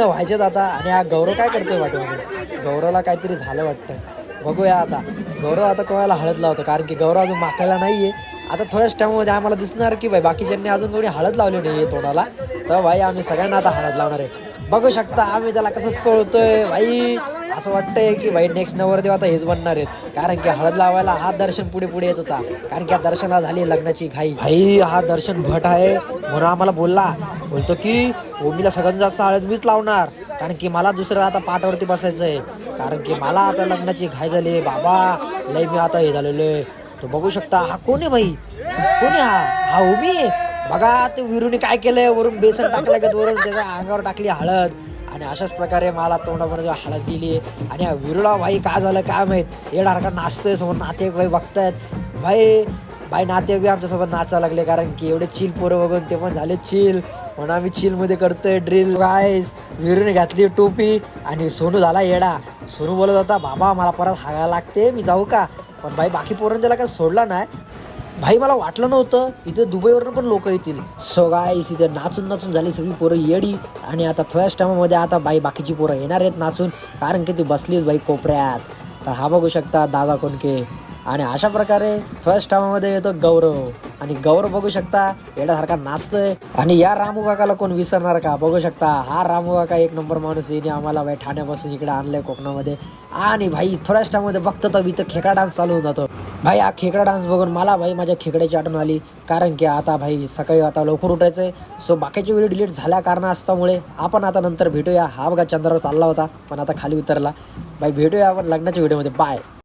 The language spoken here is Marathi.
व्हायचेच आता. आणि हा गौरव काय करतोय वाटतं, गौरवला काहीतरी झालं वाटतं. बघूया आता गौरव आता कोणाला हळद लावतो, कारण की गौरव अजून माकायला नाहीये. आता थोड्याच टाइममध्ये आम्हाला दिसणार की भाई बाकीच्यांनी अजून कोणी हळद लावली नाहीये तोंडाला, तर भाई आम्ही सगळ्यांना आता हळद लावणार आहे. बघू शकता आम्ही त्याला कसं चोळतोय भाई. असं वाटतंय की भाई नेक्स्ट नवरदेव आता हेच बनणार आहेत, कारण की हळद लावायला हा दर्शन पुढे पुढे येत होता, कारण की या दर्शनाला झाली लग्नाची घाई. भाई हा दर्शन भट आहे म्हणून आम्हाला बोलतो की ओमीला सगळ्यात जास्त हळद मीच लावणार, कारण की मला दुसरं आता पाठावरती बसायचं आहे, कारण की मला आता लग्नाची घाई झाली आहे बाबा. लय मी आता हे झालेलं आहे. तो बघू शकता हा कोण आहे भाई, कोण आहे हा ओमी आहे. बघा ते विरूने काय केलंय, वरून बेसन टाकलं का वरून त्याच्या अंगावर टाकली हळद, आणि अशाच प्रकारे मला तोंडामध्ये हळद दिली. आणि हा विरूला भाई काय झालं काय माहीत, येडारखा नाचतोय, समोर नातेवाईक भाई बघतायत. भाई नातेवाईक बी आमच्यासोबत नाचायला लागले, कारण की एवढे चिल पोरं बघून ते पण झाले चिल, म्हणून आम्ही चिलमध्ये करतोय ड्रिल. गाईस विरूने घातली टोपी आणि सोनू झाला येडा. सोनू बोलत होता बाबा मला परत हागायला लागते, मी जाऊ का, पण भाई बाकी पोरांनी त्याला काय सोडला नाही. भाई मला वाटलं नव्हतं इथे दुबईवरून पण लोक येतील. सो गाईस इथे नाचून झाली सगळी पोरं येडी. आणि आता थोड्याच टायमामध्ये आता बाई बाकीची पोरं येणार आहेत नाचून, कारण की ती बसलीच बाई कोपऱ्यात. तर हा बघू शकता दादा कोणके. आणि अशा प्रकारे थोड्याच टायमामध्ये येतो गौरव, आणि गौरव बघू शकता येण्यासारखा नाचतोय. आणि या रामू काकाला कोण विसरणार का, बघू शकता हा रामू काका एक नंबर माणूस आहे. आम्हाला भाई ठाण्यापासून इकडे आणलंय कोकणामध्ये. आणि भाई थोड्याच टायमामध्ये बघतो तर इथं खेकडा डान्स चालू होऊन जातो. भाई हा खेकडा डान्स बघून मला भाई माझ्या खेकड्याची आठवण आली, कारण की आता भाई सकाळी आता लवकर उठायचंय. सो बाकीचे व्हिडिओ डिलीट झाल्या कारणास्तमुळे आपण आता नंतर भेटूया. हा बघा चंद्रावर चालला होता पण आता खाली उतरला. भाई भेटूया आपण लग्नाच्या व्हिडिओमध्ये. बाय.